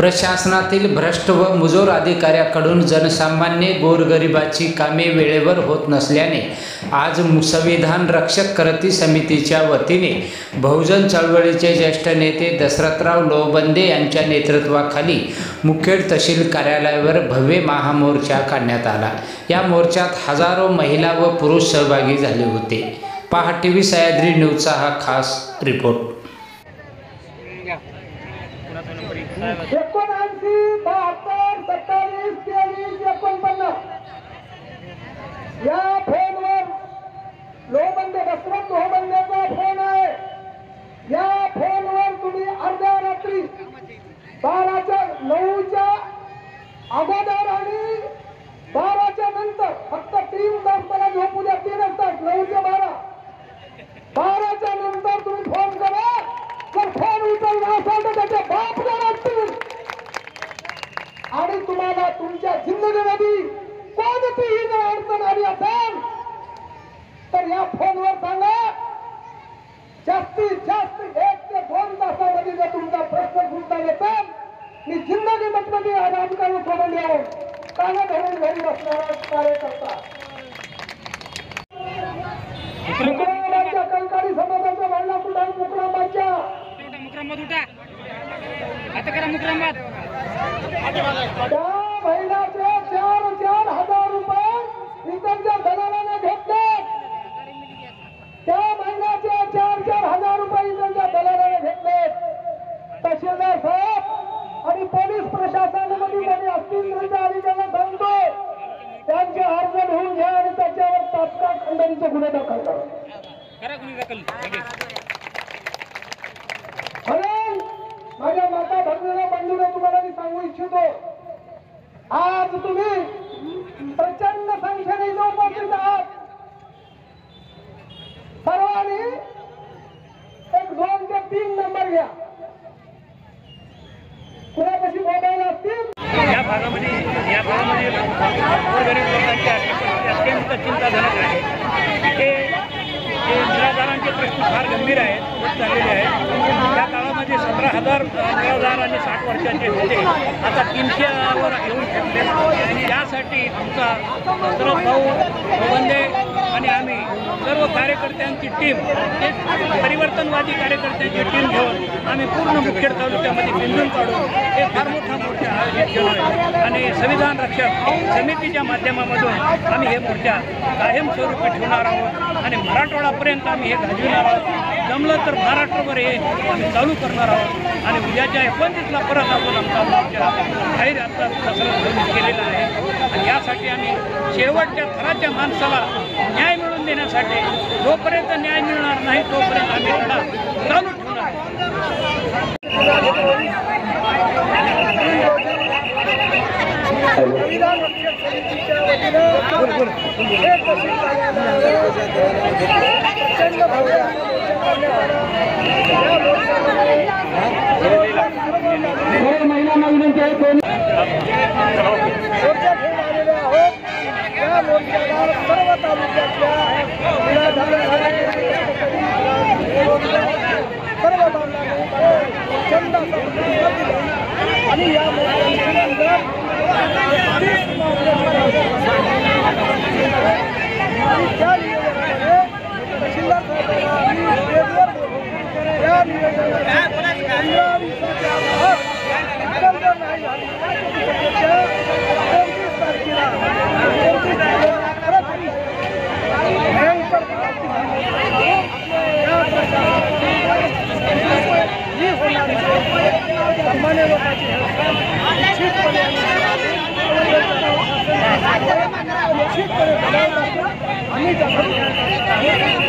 प्रशासनातील भ्रष्ट व मुजोर अधिकाऱ्याकडून जनसामान्य गोरगरिबाची कामे वेळेवर होत नसल्याने आज संविधान रक्षक कृती समितीच्या वतीने बहुजन चळवळीचे ज्येष्ठ नेते दशरथराव लोहबंदे यांच्या नेतृत्वाखाली मुखेड तहसील कार्यालयावर भव्य महामोर्चा काढण्यात आला। या मोर्चात हजारो महिला व पुरुष सहभागी झाले होते। पहा टीव्ही सह्याद्री न्यूजचा हा खास रिपोर्ट। 79, 72, 27, 23, 49 या फोनवर लोहबंदे दशरथ लोहबंदेचा फोन आहे। या फोनवर तुम्ही अर्ध्या रात्री 12च्या 9च्या अगोदर आणि 12च्या नंतर फक्त 3 तास मला झोपू द्या। 3 तास 9 ते 12, 12च्या नंतर तुम्ही फोन करा। जर फोन उचलला असेल तर त्याचे बाप लागतील आणि तुम्हाला तुमच्या जिंदगीमध्ये कोणतीही जर अडचण आली असेल तर या फोनवर सांगा। जास्तीत जास्त 1 ते 2 तासामध्ये जर तुमचा प्रश्न सुटता येईल मी जिंदगी मध्ये राजकारण सोडून येऊन काना धरून घरी बसणारा कार्यकर्ता मुकराबादच्या कलकारी समाजाच्या महिला कुठे मुकराबादच्या आता करा मुकराबाद त्या महिलाचे 4,000 रुपये इतरच्या दलालाने घेतले। त्या महिलाचे 4,000 रुपये इतरच्या दलालाने घेतले। तहसीलदार साहेब आणि पोलीस प्रशासनामध्ये कोणी असतील त्यांच्या अधिकाऱ्यांना सांगतो त्यांचे अर्ज लिहून घ्या आणि त्याच्यावर तात्काळ खंडणीचे गुन्हे दाखल करा। म्हणून माझ्या माता भगिनीला बंधूंना तुम्हाला मी सांगू इच्छितो, आज तुम्ही प्रचंड संख्येने उपस्थित आहात। सर्वांनी 1, 2 ते 3 नंबर घ्या। कुणापाशी मोबाईल असतील या भागामध्ये गोरगरीब लोकांची अत्यंत चिंताजनक आहे। हे निराधारांचे प्रश्न फार गंभीर आहेत, खूप झालेले आहेत। त्या काळामध्ये 17,000 निराधार आणि 60 वर्षांचे होते, आता 300वर येऊन शकले। यासाठी आमचा दशरथभाऊ लोहबंदे आणि आम्ही सर्व कार्यकर्त्यांची टीम, एक परिवर्तनवादी कार्यकर्त्यांची टीम घेऊन आम्ही पूर्ण मुखेड तालुक्यामध्ये बिंदून काढून एक फार मोठा मोर्चा आयोजित केला आहे आणि संविधान रक्षक समितीच्या माध्यमामधून आम्ही हे मोर्चा कायमस्वरूपी ठेवणार आहोत आणि मराठवाडापर्यंत आम्ही हे गाजविणार आहोत। जमलं तर महाराष्ट्रभर हे आम्ही चालू करणार आहोत आणि उद्याच्या 29ला परत आपण आमचा मोर्चा जाहीर आता कसरत केलेला आहे आणि यासाठी आम्ही शेवटच्या थराच्या माणसाला न्याय मिळवून देण्यासाठी जोपर्यंत न्याय मिळणार नाही तोपर्यंत आम्ही लढा चालू ठेवणार। संविधान रक्षक समितीच्या वतीनं महिलांना विनंती आहे मोर्चा घेऊन आलेले आहोत। या मोर्चाला सर्व तालुक्यातल्या सर्व बांधवांनी प्रचंड असा प्रतिसाद दिला आणि या मोर्चानंतर आणि त्या नियोजनामध्ये तहसीलदार साहेबांना आम्ही स्टेजवर बोलवून त्या नियोजनाच्या 15-20च्या आत जर नाही झाली तर 29 तारखेला परत भयंकर या ही होणारी सामान्य लोकांची निश्चितपणे आम्ही